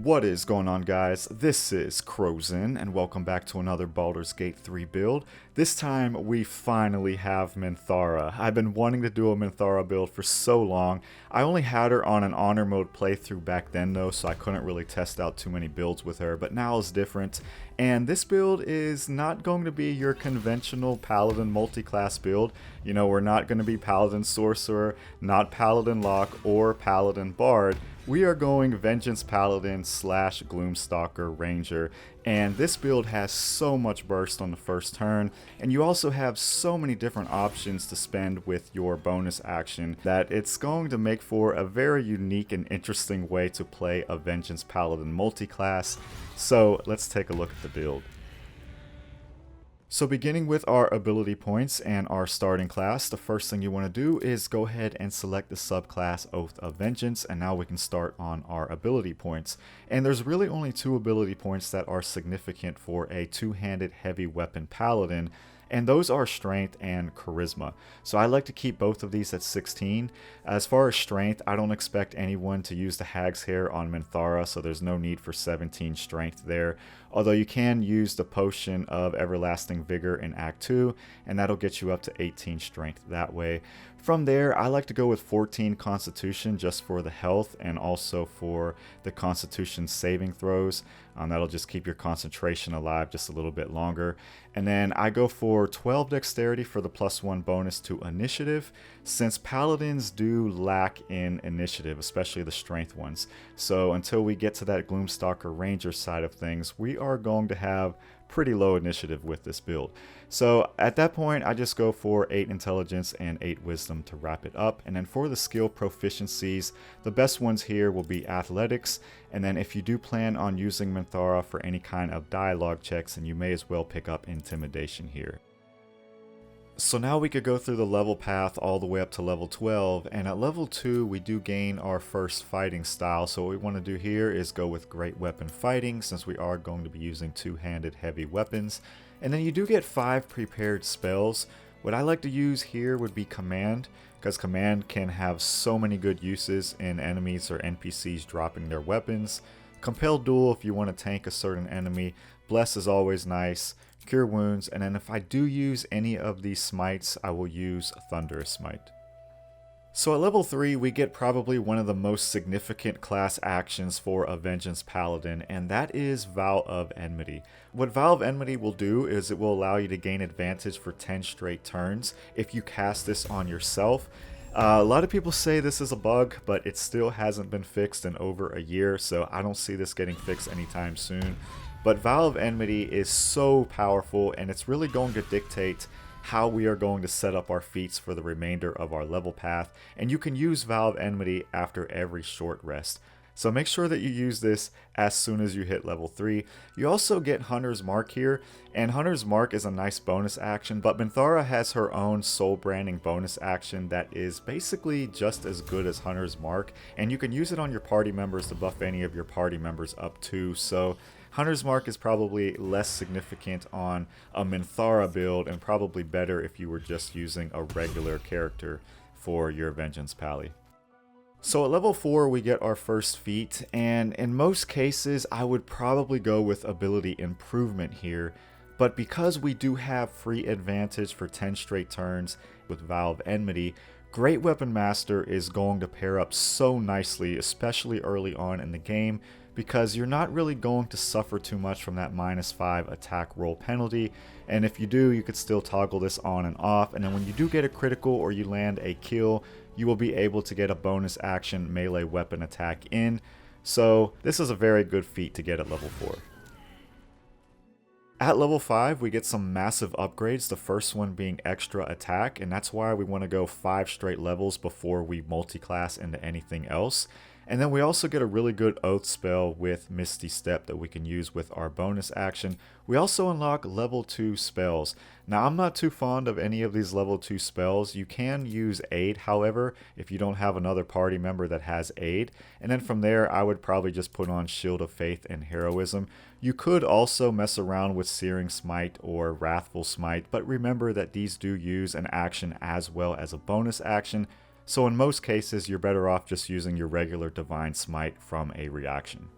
What is going on, guys? This is Crozin, and welcome back to another Baldur's Gate 3 build. This time, we finally have Minthara. I've been wanting to do a Minthara build for so long. I only had her on an honor mode playthrough back then though, so I couldn't really test out too many builds with her, but now is different. And this build is not going to be your conventional Paladin multi-class build. You know, we're not going to be Paladin Sorcerer, not Paladin Lock, or Paladin Bard. We are going Vengeance Paladin slash Gloom Stalker Ranger, and this build has so much burst on the first turn, and you also have so many different options to spend with your bonus action that it's going to make for a very unique and interesting way to play a Vengeance Paladin multi-class. So let's take a look at the build. So beginning with our ability points and our starting class, the first thing you want to do is go ahead and select the subclass Oath of Vengeance, and now we can start on our ability points. And there's really only two ability points that are significant for a two-handed heavy weapon paladin, and those are Strength and Charisma. So I like to keep both of these at 16. As far as Strength, I don't expect anyone to use the Hag's Hair on Minthara, so there's no need for 17 Strength there. Although you can use the Potion of Everlasting Vigor in Act 2, and that'll get you up to 18 Strength that way. From there, I like to go with 14 Constitution just for the health and also for the Constitution saving throws. That'll just keep your concentration alive just a little bit longer. And then I go for 12 Dexterity for the +1 bonus to Initiative, since Paladins do lack in Initiative, especially the Strength ones. So until we get to that Gloomstalker Ranger side of things, we are going to have pretty low initiative with this build. So at that point, I just go for 8 Intelligence and 8 Wisdom to wrap it up. And then for the skill proficiencies, the best ones here will be Athletics. And then if you do plan on using Minthara for any kind of dialogue checks, then you may as well pick up Intimidation here. So now we could go through the level path all the way up to level 12, and at level 2 we do gain our first fighting style. So what we want to do here is go with Great Weapon Fighting, since we are going to be using two-handed heavy weapons. And then you do get 5 prepared spells. What I like to use here would be Command, because Command can have so many good uses in enemies or NPCs dropping their weapons. Compel Duel if you want to tank a certain enemy. Bless is always nice. Cure Wounds, and then if I do use any of these smites, I will use Thunderous Smite. So at level 3, we get probably one of the most significant class actions for a Vengeance Paladin, and that is Vow of Enmity. What Vow of Enmity will do is it will allow you to gain advantage for 10 straight turns if you cast this on yourself. A lot of people say this is a bug, but it still hasn't been fixed in over a year, so I don't see this getting fixed anytime soon. But Vow of Enmity is so powerful, and it's really going to dictate how we are going to set up our feats for the remainder of our level path, and you can use Vow of Enmity after every short rest. So make sure that you use this as soon as you hit level 3. You also get Hunter's Mark here, and Hunter's Mark is a nice bonus action, but Minthara has her own soul branding bonus action that is basically just as good as Hunter's Mark, and you can use it on your party members to buff any of your party members up too. So Hunter's Mark is probably less significant on a Minthara build, and probably better if you were just using a regular character for your Vengeance Pally. So at level 4 we get our first feat, and in most cases I would probably go with Ability Improvement here, but because we do have free advantage for 10 straight turns with Vow of Enmity, Great Weapon Master is going to pair up so nicely, especially early on in the game, because you're not really going to suffer too much from that -5 attack roll penalty, and if you do, you could still toggle this on and off, and then when you do get a critical or you land a kill, you will be able to get a bonus action melee weapon attack in. So this is a very good feat to get at level 4. At level 5, we get some massive upgrades, the first one being extra attack, and that's why we want to go 5 straight levels before we multi-class into anything else. And then we also get a really good Oath spell with Misty Step that we can use with our bonus action. We also unlock level 2 spells. Now I'm not too fond of any of these level 2 spells. You can use Aid, however, if you don't have another party member that has Aid. And then from there, I would probably just put on Shield of Faith and Heroism. You could also mess around with Searing Smite or Wrathful Smite, but remember that these do use an action as well as a bonus action. So in most cases, you're better off just using your regular Divine Smite from a reaction.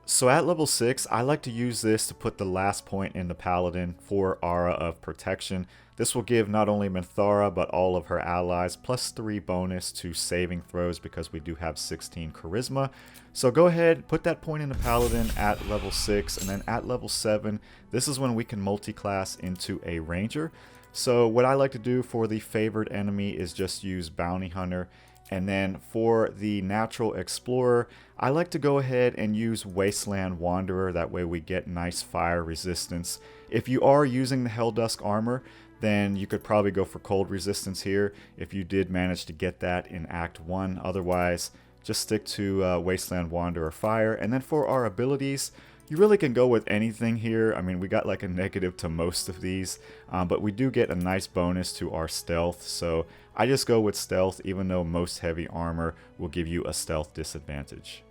So at level 6, I like to use this to put the last point in the Paladin for Aura of Protection. This will give not only Minthara but all of her allies +3 bonus to saving throws because we do have 16 Charisma. So go ahead, put that point in the Paladin at level 6, and then at level 7, this is when we can multi-class into a Ranger. So what I like to do for the favored enemy is just use Bounty Hunter. And then for the Natural Explorer, I like to go ahead and use Wasteland Wanderer. That way we get nice fire resistance. If you are using the Helldusk armor, then you could probably go for cold resistance here if you did manage to get that in Act 1. Otherwise, just stick to Wasteland Wanderer Fire. And then for our abilities, you really can go with anything here. I mean, we got like a negative to most of these, but we do get a nice bonus to our stealth. So I just go with stealth, even though most heavy armor will give you a stealth disadvantage.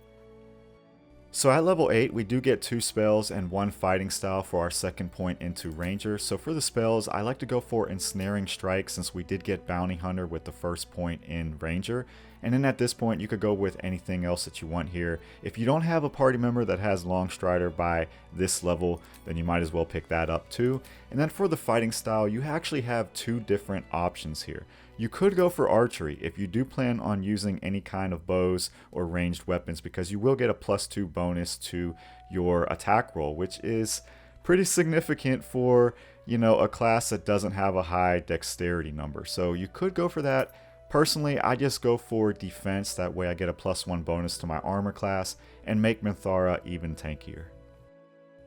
So at level 8, we do get 2 spells and 1 fighting style for our second point into Ranger. So for the spells, I like to go for Ensnaring Strike since we did get Bounty Hunter with the first point in Ranger. And then at this point, you could go with anything else that you want here. If you don't have a party member that has Long Strider by this level, then you might as well pick that up too. And then for the fighting style, you actually have 2 different options here. You could go for archery if you do plan on using any kind of bows or ranged weapons, because you will get a +2 bonus to your attack roll, which is pretty significant for, you know, a class that doesn't have a high dexterity number. So you could go for that. Personally, I just go for defense. That way I get a +1 bonus to my armor class and make Minthara even tankier.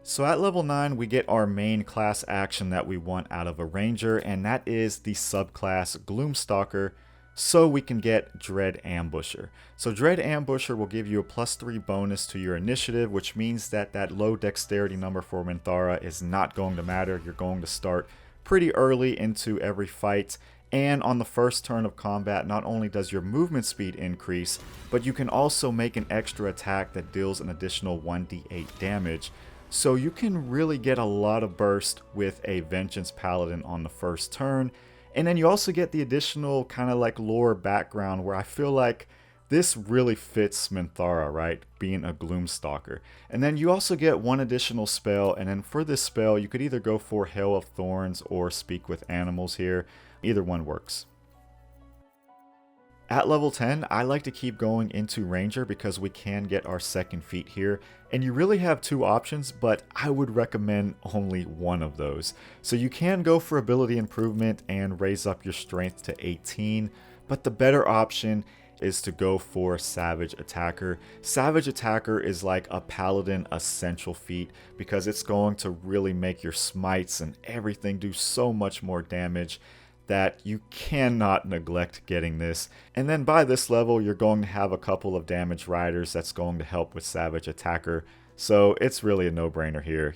So at level 9, we get our main class action that we want out of a Ranger, and that is the subclass Gloom Stalker, so we can get Dread Ambusher. So Dread Ambusher will give you a +3 bonus to your initiative, which means that that low dexterity number for Minthara is not going to matter. You're going to start pretty early into every fight, and on the first turn of combat, not only does your movement speed increase, but you can also make an extra attack that deals an additional 1d8 damage. So you can really get a lot of burst with a Vengeance Paladin on the first turn. And then you also get the additional kind of like lore background where I feel like this really fits Minthara, right? Being a Gloom Stalker. And then you also get 1 additional spell, and then for this spell you could either go for Hail of Thorns or Speak with Animals here. Either one works. At level 10, I like to keep going into Ranger because we can get our second feat here. And you really have 2 options, but I would recommend only one of those. So you can go for ability improvement and raise up your strength to 18, but the better option is to go for Savage Attacker. Savage Attacker is like a Paladin essential feat because it's going to really make your smites and everything do so much more damage that you cannot neglect getting this. And then by this level, you're going to have a couple of damage riders that's going to help with Savage Attacker, so it's really a no-brainer here.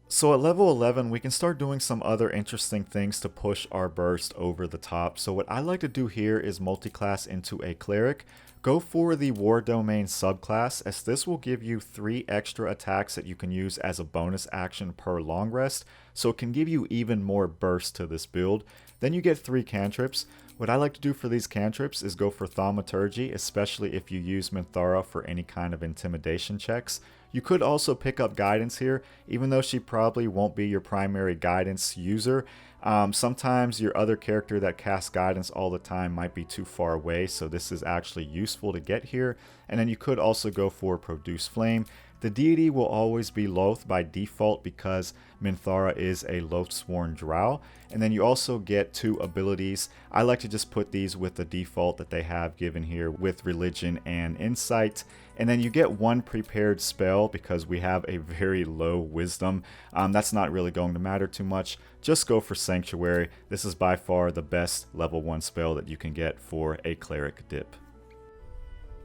So at level 11, we can start doing some other interesting things to push our burst over the top. So what I like to do here is multi-class into a Cleric. Go for the War Domain subclass, as this will give you 3 extra attacks that you can use as a bonus action per long rest, so it can give you even more burst to this build. Then you get 3 cantrips. What I like to do for these cantrips is go for Thaumaturgy, especially if you use Minthara for any kind of intimidation checks. You could also pick up Guidance here, even though she probably won't be your primary Guidance user. Sometimes your other character that casts Guidance all the time might be too far away, so this is actually useful to get here. And then you could also go for Produce Flame. The deity will always be Loth by default because Minthara is a Lothsworn Drow. And then you also get 2 abilities. I like to just put these with the default that they have given here with Religion and Insight. And then you get 1 prepared spell because we have a very low Wisdom. That's not really going to matter too much. Just go for Sanctuary. This is by far the best level 1 spell that you can get for a Cleric dip.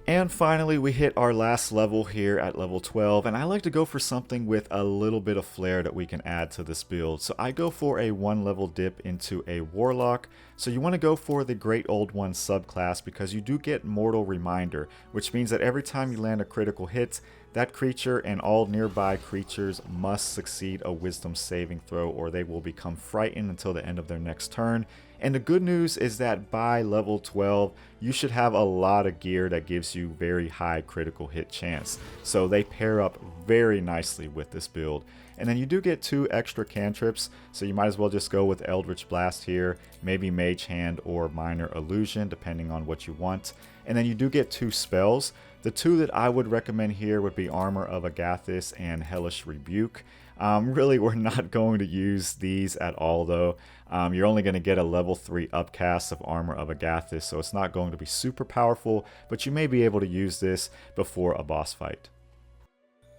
And finally, we hit our last level here at level 12, and I like to go for something with a little bit of flair that we can add to this build. So I go for a 1 level dip into a Warlock. So you want to go for the Great Old One subclass because you do get Mortal Reminder, which means that every time you land a critical hit, that creature and all nearby creatures must succeed a wisdom saving throw or they will become frightened until the end of their next turn. And the good news is that by level 12, you should have a lot of gear that gives you very high critical hit chance. So they pair up very nicely with this build. And then you do get 2 extra cantrips, so you might as well just go with Eldritch Blast here, maybe Mage Hand or Minor Illusion, depending on what you want. And then you do get 2 spells. The 2 that I would recommend here would be Armor of Agathis and Hellish Rebuke. Really, we're not going to use these at all though. You're only going to get a level 3 upcast of Armor of Agathis, so it's not going to be super powerful, but you may be able to use this before a boss fight.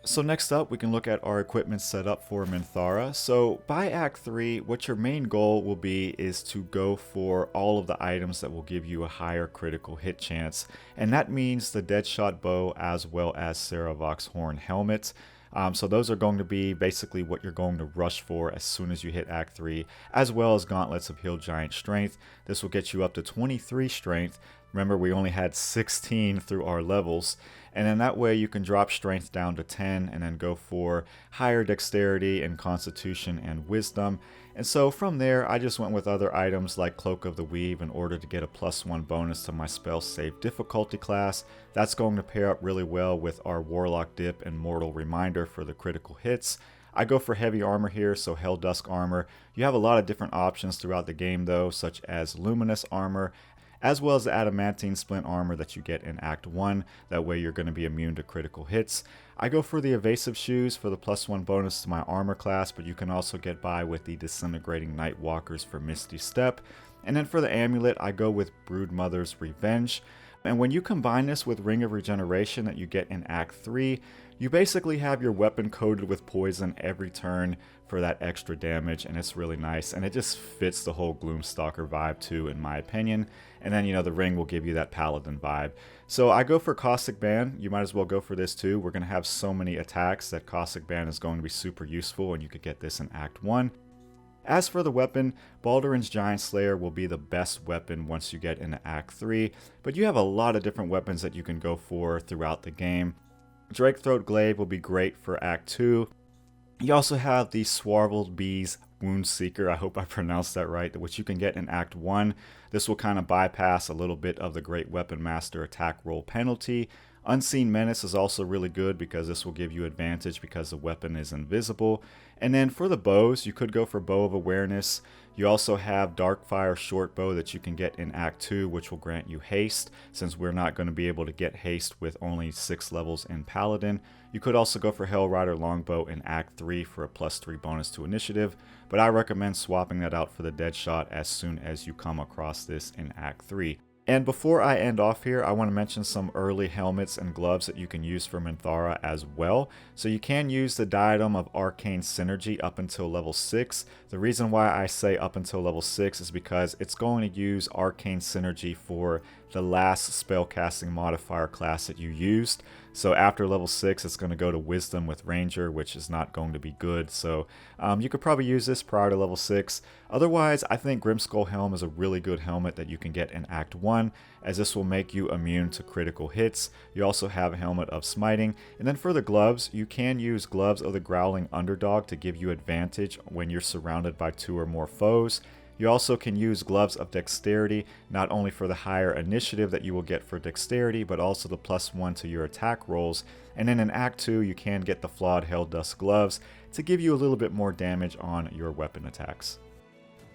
So next up, we can look at our equipment setup for Minthara. So by Act 3, what your main goal will be is to go for all of the items that will give you a higher critical hit chance. And that means the Deadshot Bow as well as Saravok's Horn Helmet. So those are going to be basically what you're going to rush for as soon as you hit Act 3, as well as Gauntlets of Hill Giant Strength. This will get you up to 23 Strength. Remember, we only had 16 through our levels. And then that way you can drop strength down to 10 and then go for higher dexterity and constitution and wisdom. And so from there, I just went with other items like Cloak of the Weave in order to get a +1 bonus to my spell save difficulty class. That's going to pair up really well with our Warlock Dip and Mortal Reminder for the critical hits. I go for heavy armor here, so Hell Dusk armor. You have a lot of different options throughout the game though, such as Luminous armor, as well as the Adamantine Splint armor that you get in Act 1. That way you're going to be immune to critical hits. I go for the Evasive Shoes for the +1 bonus to my armor class, but you can also get by with the Disintegrating Nightwalkers for Misty Step. And then for the amulet, I go with Broodmother's Revenge. And when you combine this with Ring of Regeneration that you get in Act 3, you basically have your weapon coated with poison every turn for that extra damage, and it's really nice, and it just fits the whole Gloom Stalker vibe too, in my opinion. And then, you know, the ring will give you that Paladin vibe. So I go for Caustic Ban. You might as well go for this too. We're going to have so many attacks that Caustic Ban is going to be super useful, and you could get this in Act 1. As for the weapon, Baldurin's Giant Slayer will be the best weapon once you get into Act 3, but you have a lot of different weapons that you can go for throughout the game. Drakethroat Glaive will be great for Act 2. You also have the Swarveled Bees Wound Seeker, I hope I pronounced that right, which you can get in Act 1. This will kind of bypass a little bit of the Great Weapon Master attack roll penalty. Unseen Menace is also really good because this will give you advantage because the weapon is invisible. And then for the bows, you could go for Bow of Awareness. You also have Darkfire Short Bow that you can get in Act 2, which will grant you haste, since we're not going to be able to get haste with only 6 levels in Paladin. You could also go for Hellrider Longbow in Act 3 for a +3 bonus to initiative, but I recommend swapping that out for the Deadshot as soon as you come across this in Act 3. And before I end off here, I want to mention some early helmets and gloves that you can use for Minthara as well. So you can use the Diadem of Arcane Synergy up until level 6. The reason why I say up until level 6 is because it's going to use Arcane Synergy for the last spellcasting modifier class that you used. So after level 6, it's going to go to Wisdom with Ranger, which is not going to be good. So you could probably use this prior to level 6. Otherwise, I think Grimskull Helm is a really good helmet that you can get in Act 1, as this will make you immune to critical hits. You also have a Helmet of Smiting. And then for the gloves, you can use Gloves of the Growling Underdog to give you advantage when you're surrounded by 2 or more foes. You also can use Gloves of Dexterity, not only for the higher initiative that you will get for Dexterity, but also the +1 to your attack rolls. And then in Act 2, you can get the Flawed Helldust Gloves to give you a little bit more damage on your weapon attacks.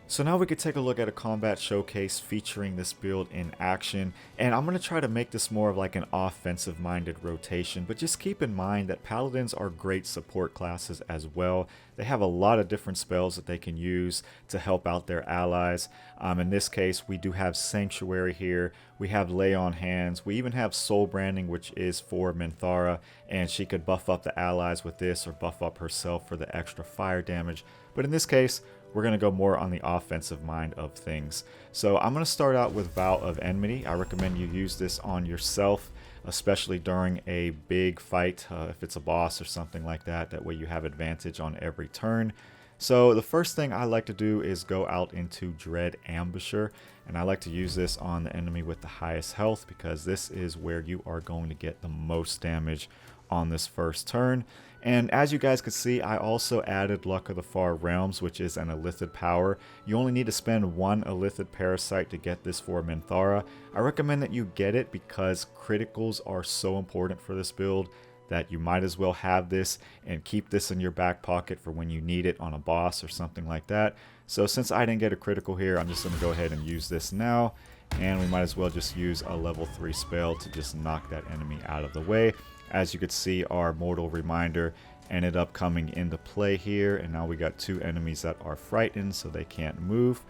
So now we could take a look at a combat showcase featuring this build in action, and I'm going to try to make this more of like an offensive minded rotation, but just keep in mind that Paladins are great support classes as well. They have a lot of different spells that they can use to help out their allies. In this case, we do have Sanctuary here, we have Lay on Hands, we even have Soul Branding, which is for Minthara, and she could buff up the allies with this or buff up herself for the extra fire damage. But in this case, we're going to go more on the offensive mind of things. So I'm going to start out with Vow of Enmity. I recommend you use this on yourself, especially during a big fight, if it's a boss or something like that. That way you have advantage on every turn. So the first thing I like to do is go out into Dread Ambusher, and I like to use this on the enemy with the highest health because this is where you are going to get the most damage on this first turn. And as you guys can see, I also added Luck of the Far Realms, which is an Illithid power. You only need to spend 1 Illithid Parasite to get this for Minthara. I recommend that you get it because criticals are so important for this build that you might as well have this and keep this in your back pocket for when you need it on a boss or something like that. So since I didn't get a critical here, I'm just going to go ahead and use this now. And we might as well just use a level 3 spell to just knock that enemy out of the way. As you could see, our Mortal Reminder ended up coming into play here, and now we got 2 enemies that are frightened, so they can't move.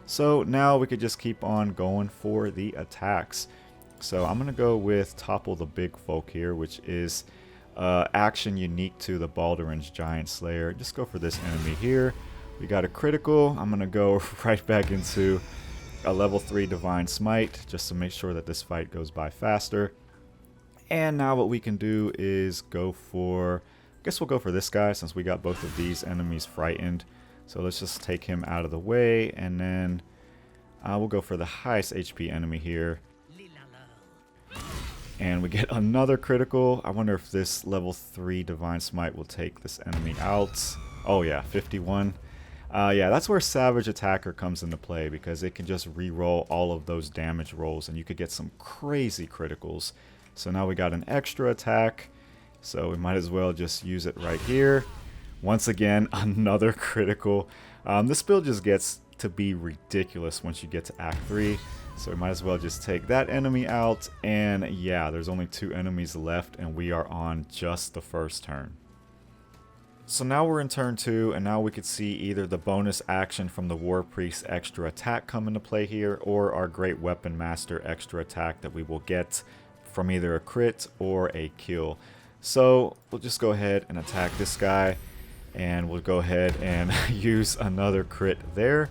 So now we could just keep on going for the attacks. So I'm going to go with Topple the Big Folk here, which is action unique to the Baldurin's Giant Slayer. Just go for this enemy here. We got a critical. I'm going to go right back into a level 3 Divine Smite, just to make sure that this fight goes by faster. And now what we can do is go for, I guess we'll go for this guy since we got both of these enemies frightened. So let's just take him out of the way, and then we'll go for the highest HP enemy here. And we get another critical. I wonder if this level 3 Divine Smite will take this enemy out. Oh yeah, 51. Yeah, that's where Savage Attacker comes into play, because it can just re-roll all of those damage rolls and you could get some crazy criticals. So now we got an extra attack, so we might as well just use it right here. Once again, another critical. This build just gets to be ridiculous once you get to Act 3. So we might as well just take that enemy out. And yeah, there's only 2 enemies left and we are on just the first turn. So now we're in turn 2, and now we could see either the bonus action from the War Priest extra attack come into play here, or our Great Weapon Master extra attack that we will get from either a crit or a kill. So we'll just go ahead and attack this guy, and we'll go ahead and use another crit there.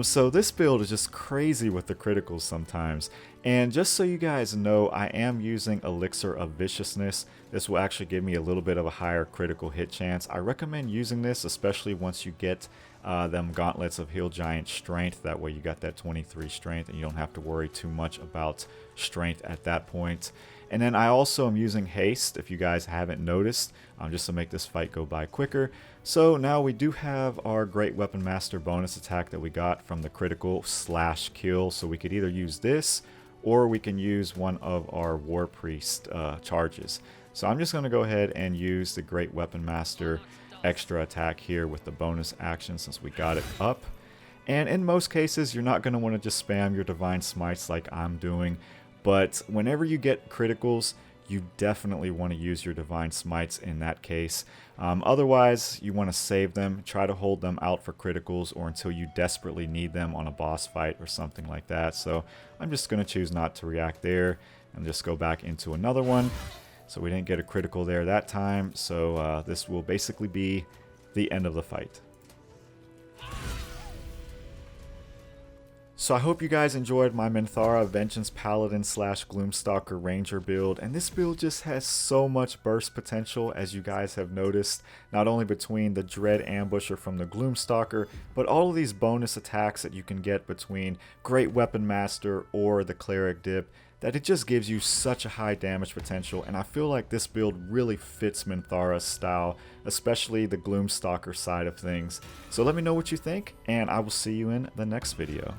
So this build is just crazy with the criticals sometimes. And just so you guys know, I am using Elixir of Viciousness. This will actually give me a little bit of a higher critical hit chance. I recommend using this, especially once you get them Gauntlets of Hill Giant Strength. That way you got that 23 strength and you don't have to worry too much about strength at that point. And then I also am using Haste, if you guys haven't noticed, just to make this fight go by quicker. So now we do have our Great Weapon Master bonus attack that we got from the critical / kill. So we could either use this, or we can use one of our War Priest charges. So I'm just going to go ahead and use the Great Weapon Master extra attack here with the bonus action since we got it up. And in most cases, you're not going to want to just spam your Divine Smites like I'm doing. But whenever you get criticals, you definitely want to use your Divine Smites in that case. Otherwise, you want to save them, try to hold them out for criticals or until you desperately need them on a boss fight or something like that. So I'm just going to choose not to react there and just go back into another one. So we didn't get a critical there that time, so this will basically be the end of the fight. So I hope you guys enjoyed my Minthara Vengeance Paladin / Gloom Stalker Ranger build, and this build just has so much burst potential, as you guys have noticed, not only between the Dread Ambusher from the Gloom Stalker, but all of these bonus attacks that you can get between Great Weapon Master or the Cleric Dip, that it just gives you such a high damage potential, and I feel like this build really fits Minthara's style, especially the Gloom Stalker side of things. So let me know what you think, and I will see you in the next video.